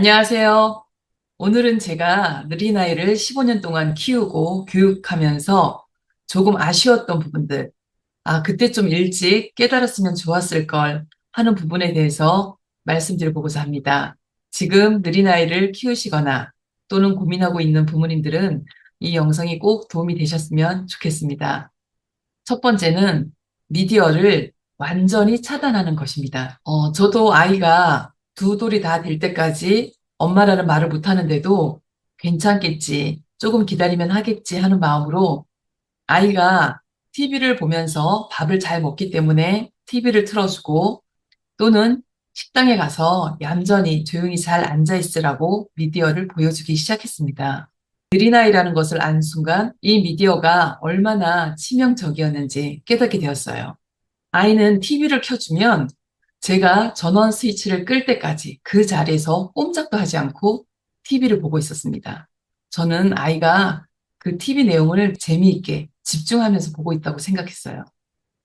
안녕하세요. 오늘은 제가 느린 아이를 15년 동안 키우고 교육하면서 조금 아쉬웠던 부분들, 그때 좀 일찍 깨달았으면 좋았을 걸 하는 부분에 대해서 말씀드려보고자 합니다. 지금 느린 아이를 키우시거나 또는 고민하고 있는 부모님들은 이 영상이 꼭 도움이 되셨으면 좋겠습니다. 첫 번째는 미디어를 완전히 차단하는 것입니다. 저도 아이가 두 돌이 다 될 때까지 엄마라는 말을 못 하는데도 괜찮겠지, 조금 기다리면 하겠지 하는 마음으로 아이가 TV를 보면서 밥을 잘 먹기 때문에 TV를 틀어주고 또는 식당에 가서 얌전히 조용히 잘 앉아 있으라고 미디어를 보여주기 시작했습니다. 느린아이라는 것을 안 순간 이 미디어가 얼마나 치명적이었는지 깨닫게 되었어요. 아이는 TV를 켜주면 제가 전원 스위치를 끌 때까지 그 자리에서 꼼짝도 하지 않고 TV를 보고 있었습니다. 저는 아이가 그 TV 내용을 재미있게 집중하면서 보고 있다고 생각했어요.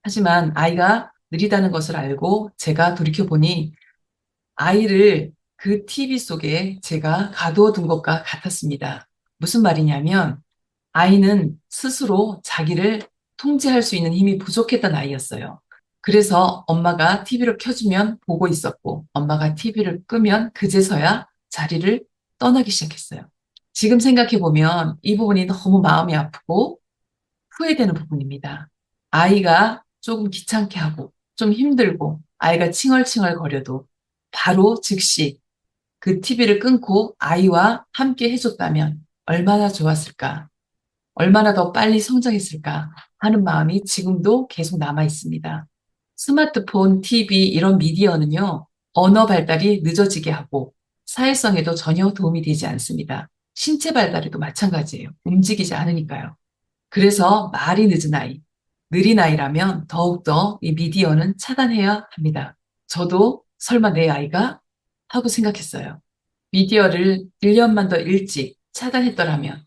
하지만 아이가 느리다는 것을 알고 제가 돌이켜보니 아이를 그 TV 속에 제가 가두어 둔 것과 같았습니다. 무슨 말이냐면 아이는 스스로 자기를 통제할 수 있는 힘이 부족했던 아이였어요. 그래서 엄마가 TV를 켜주면 보고 있었고 엄마가 TV를 끄면 그제서야 자리를 떠나기 시작했어요. 지금 생각해보면 이 부분이 너무 마음이 아프고 후회되는 부분입니다. 아이가 조금 귀찮게 하고 좀 힘들고 아이가 칭얼칭얼 거려도 바로 즉시 그 TV를 끊고 아이와 함께 해줬다면 얼마나 좋았을까, 얼마나 더 빨리 성장했을까 하는 마음이 지금도 계속 남아 있습니다. 스마트폰, TV 이런 미디어는요, 언어 발달이 늦어지게 하고 사회성에도 전혀 도움이 되지 않습니다. 신체 발달에도 마찬가지예요. 움직이지 않으니까요. 그래서 말이 늦은 아이, 느린 아이라면 더욱더 이 미디어는 차단해야 합니다. 저도 설마 내 아이가? 하고 생각했어요. 미디어를 1년만 더 일찍 차단했더라면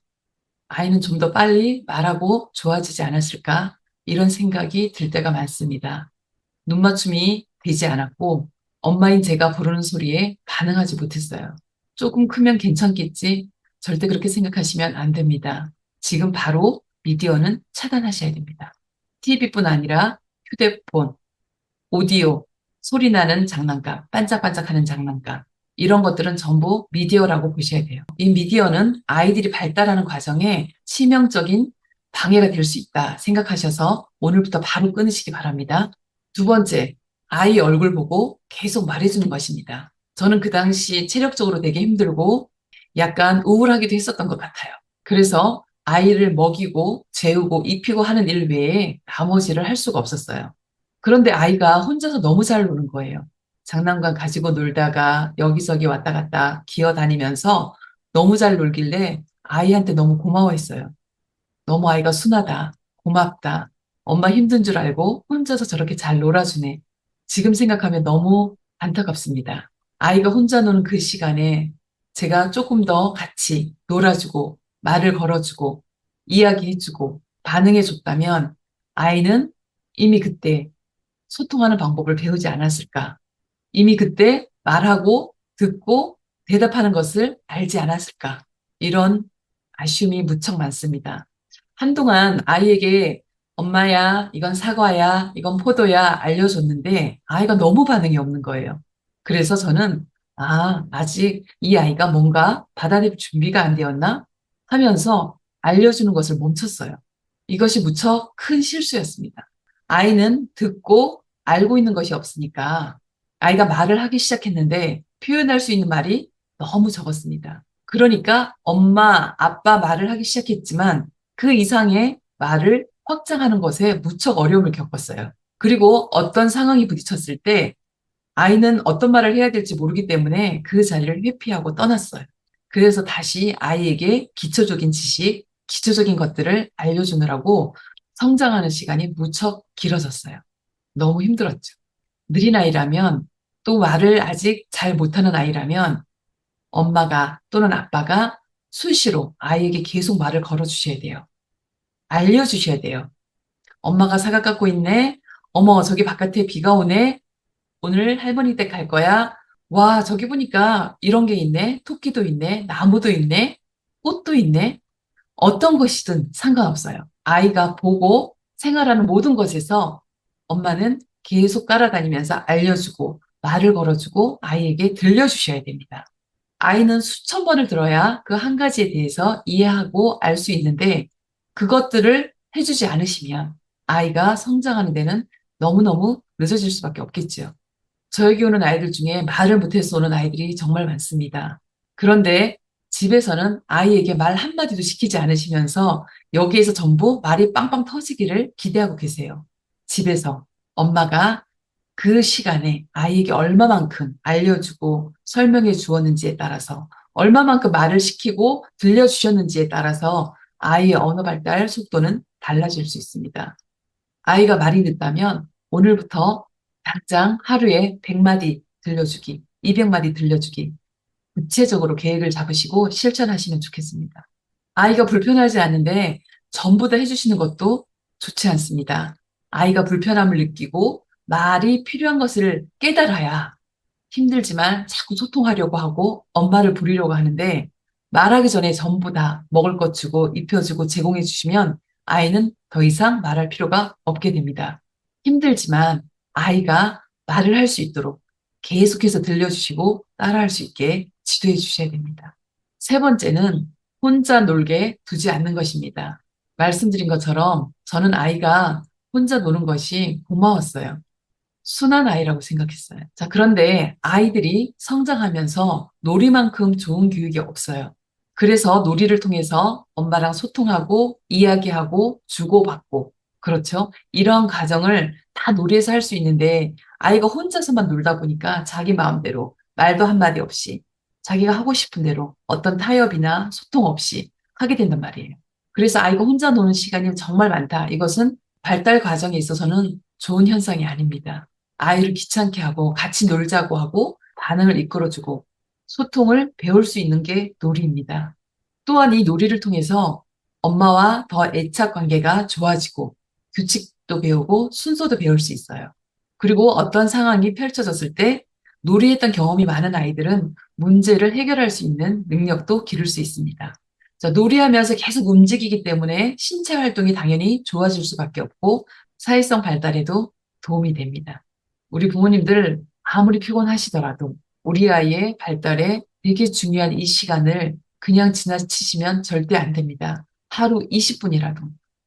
아이는 좀 더 빨리 말하고 좋아지지 않았을까? 이런 생각이 들 때가 많습니다. 눈맞춤이 되지 않았고 엄마인 제가 부르는 소리에 반응하지 못했어요. 조금 크면 괜찮겠지? 절대 그렇게 생각하시면 안 됩니다. 지금 바로 미디어는 차단하셔야 됩니다. TV뿐 아니라 휴대폰, 오디오, 소리 나는 장난감, 반짝반짝하는 장난감, 이런 것들은 전부 미디어라고 보셔야 돼요. 이 미디어는 아이들이 발달하는 과정에 치명적인 방해가 될 수 있다 생각하셔서 오늘부터 바로 끊으시기 바랍니다. 두 번째, 아이 얼굴 보고 계속 말해주는 것입니다. 저는 그 당시 체력적으로 되게 힘들고 약간 우울하기도 했었던 것 같아요. 그래서 아이를 먹이고 재우고 입히고 하는 일 외에 나머지를 할 수가 없었어요. 그런데 아이가 혼자서 너무 잘 노는 거예요. 장난감 가지고 놀다가 여기저기 왔다 갔다 기어다니면서 너무 잘 놀길래 아이한테 너무 고마워했어요. 너무 아이가 순하다, 고맙다, 엄마 힘든 줄 알고 혼자서 저렇게 잘 놀아주네. 지금 생각하면 너무 안타깝습니다. 아이가 혼자 노는 그 시간에 제가 조금 더 같이 놀아주고 말을 걸어주고 이야기해주고 반응해줬다면 아이는 이미 그때 소통하는 방법을 배우지 않았을까? 이미 그때 말하고 듣고 대답하는 것을 알지 않았을까? 이런 아쉬움이 무척 많습니다. 한동안 아이에게 엄마야, 이건 사과야, 이건 포도야 알려줬는데 아이가 너무 반응이 없는 거예요. 그래서 저는 아직 이 아이가 뭔가 받아들일 준비가 안 되었나 하면서 알려주는 것을 멈췄어요. 이것이 무척 큰 실수였습니다. 아이는 듣고 알고 있는 것이 없으니까 아이가 말을 하기 시작했는데 표현할 수 있는 말이 너무 적었습니다. 그러니까 엄마, 아빠 말을 하기 시작했지만 그 이상의 말을 확장하는 것에 무척 어려움을 겪었어요. 그리고 어떤 상황이 부딪혔을 때 아이는 어떤 말을 해야 될지 모르기 때문에 그 자리를 회피하고 떠났어요. 그래서 다시 아이에게 기초적인 지식, 기초적인 것들을 알려주느라고 성장하는 시간이 무척 길어졌어요. 너무 힘들었죠. 느린 아이라면 또 말을 아직 잘 못하는 아이라면 엄마가 또는 아빠가 수시로 아이에게 계속 말을 걸어주셔야 돼요. 알려주셔야 돼요. 엄마가 사과 깎고 있네. 어머, 저기 바깥에 비가 오네. 오늘 할머니 댁 갈 거야. 와, 저기 보니까 이런 게 있네. 토끼도 있네. 나무도 있네. 꽃도 있네. 어떤 것이든 상관없어요. 아이가 보고 생활하는 모든 것에서 엄마는 계속 따라다니면서 알려주고 말을 걸어주고 아이에게 들려주셔야 됩니다. 아이는 수천 번을 들어야 그 한 가지에 대해서 이해하고 알 수 있는데 그것들을 해주지 않으시면 아이가 성장하는 데는 너무너무 늦어질 수밖에 없겠지요. 저에게 오는 아이들 중에 말을 못해서 오는 아이들이 정말 많습니다. 그런데 집에서는 아이에게 말 한마디도 시키지 않으시면서 여기에서 전부 말이 빵빵 터지기를 기대하고 계세요. 집에서 엄마가 그 시간에 아이에게 얼마만큼 알려주고 설명해 주었는지에 따라서 얼마만큼 말을 시키고 들려주셨는지에 따라서 아이의 언어 발달 속도는 달라질 수 있습니다. 아이가 말이 늦다면 오늘부터 당장 하루에 100마디 들려주기, 200마디 들려주기, 구체적으로 계획을 잡으시고 실천하시면 좋겠습니다. 아이가 불편하지 않은데 전부 다 해주시는 것도 좋지 않습니다. 아이가 불편함을 느끼고 말이 필요한 것을 깨달아야 힘들지만 자꾸 소통하려고 하고 엄마를 부리려고 하는데 말하기 전에 전부 다 먹을 것 주고 입혀주고 제공해 주시면 아이는 더 이상 말할 필요가 없게 됩니다. 힘들지만 아이가 말을 할 수 있도록 계속해서 들려주시고 따라할 수 있게 지도해 주셔야 됩니다. 세 번째는 혼자 놀게 두지 않는 것입니다. 말씀드린 것처럼 저는 아이가 혼자 노는 것이 고마웠어요. 순한 아이라고 생각했어요. 자, 그런데 아이들이 성장하면서 놀이만큼 좋은 교육이 없어요. 그래서 놀이를 통해서 엄마랑 소통하고 이야기하고 주고받고 그렇죠. 이런 과정을 다 놀이에서 할 수 있는데 아이가 혼자서만 놀다 보니까 자기 마음대로 말도 한마디 없이 자기가 하고 싶은 대로 어떤 타협이나 소통 없이 하게 된단 말이에요. 그래서 아이가 혼자 노는 시간이 정말 많다. 이것은 발달 과정에 있어서는 좋은 현상이 아닙니다. 아이를 귀찮게 하고 같이 놀자고 하고 반응을 이끌어주고 소통을 배울 수 있는 게 놀이입니다. 또한 이 놀이를 통해서 엄마와 더 애착 관계가 좋아지고 규칙도 배우고 순서도 배울 수 있어요. 그리고 어떤 상황이 펼쳐졌을 때 놀이했던 경험이 많은 아이들은 문제를 해결할 수 있는 능력도 기를 수 있습니다. 자, 놀이하면서 계속 움직이기 때문에 신체 활동이 당연히 좋아질 수밖에 없고 사회성 발달에도 도움이 됩니다. 우리 부모님들 아무리 피곤하시더라도 우리 아이의 발달에 되게 중요한 이 시간을 그냥 지나치시면 절대 안 됩니다. 하루 20분이라도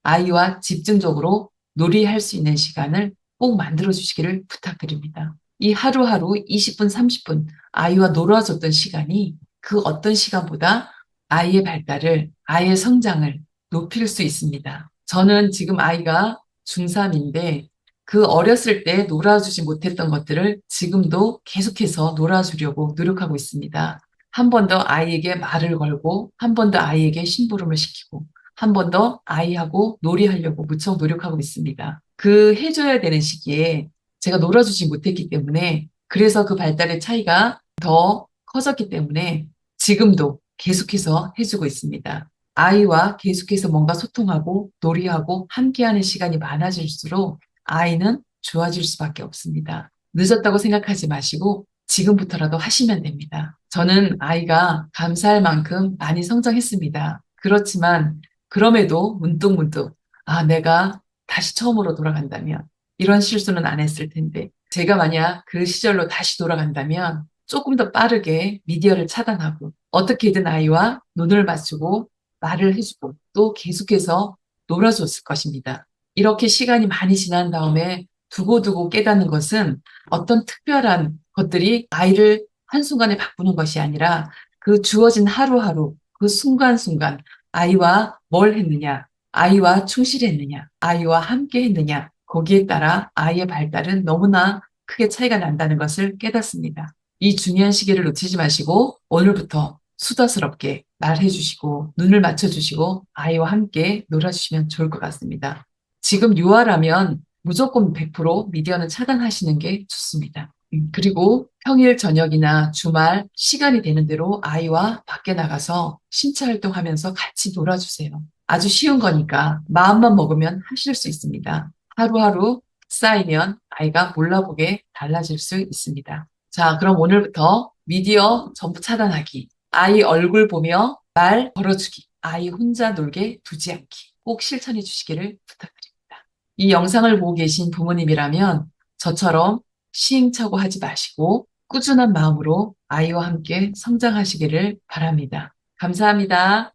아이와 집중적으로 놀이할 수 있는 시간을 꼭 만들어 주시기를 부탁드립니다. 이 하루하루 20분, 30분 아이와 놀아줬던 시간이 그 어떤 시간보다 아이의 발달을, 아이의 성장을 높일 수 있습니다. 저는 지금 아이가 중3인데 그 어렸을 때 놀아주지 못했던 것들을 지금도 계속해서 놀아주려고 노력하고 있습니다. 한 번 더 아이에게 말을 걸고, 한 번 더 아이에게 심부름을 시키고, 한 번 더 아이하고 놀이하려고 무척 노력하고 있습니다. 그 해줘야 되는 시기에 제가 놀아주지 못했기 때문에, 그래서 그 발달의 차이가 더 커졌기 때문에 지금도 계속해서 해주고 있습니다. 아이와 계속해서 뭔가 소통하고 놀이하고 함께하는 시간이 많아질수록 아이는 좋아질 수밖에 없습니다. 늦었다고 생각하지 마시고 지금부터라도 하시면 됩니다. 저는 아이가 감사할 만큼 많이 성장했습니다. 그렇지만 그럼에도 문득문득 내가 다시 처음으로 돌아간다면 이런 실수는 안 했을 텐데 제가 만약 그 시절로 다시 돌아간다면 조금 더 빠르게 미디어를 차단하고 어떻게든 아이와 눈을 맞추고 말을 해주고 또 계속해서 놀아줬을 것입니다. 이렇게 시간이 많이 지난 다음에 두고두고 깨닫는 것은 어떤 특별한 것들이 아이를 한순간에 바꾸는 것이 아니라 그 주어진 하루하루, 그 순간순간 아이와 뭘 했느냐, 아이와 충실했느냐, 아이와 함께 했느냐, 거기에 따라 아이의 발달은 너무나 크게 차이가 난다는 것을 깨닫습니다. 이 중요한 시기를 놓치지 마시고 오늘부터 수다스럽게 말해주시고 눈을 맞춰주시고 아이와 함께 놀아주시면 좋을 것 같습니다. 지금 유아라면 무조건 100% 미디어는 차단하시는 게 좋습니다. 그리고 평일 저녁이나 주말 시간이 되는 대로 아이와 밖에 나가서 신체 활동하면서 같이 놀아주세요. 아주 쉬운 거니까 마음만 먹으면 하실 수 있습니다. 하루하루 쌓이면 아이가 몰라보게 달라질 수 있습니다. 자, 그럼 오늘부터 미디어 전부 차단하기, 아이 얼굴 보며 말 걸어주기, 아이 혼자 놀게 두지 않기 꼭 실천해 주시기를 부탁드립니다. 이 영상을 보고 계신 부모님이라면 저처럼 시행착오하지 마시고 꾸준한 마음으로 아이와 함께 성장하시기를 바랍니다. 감사합니다.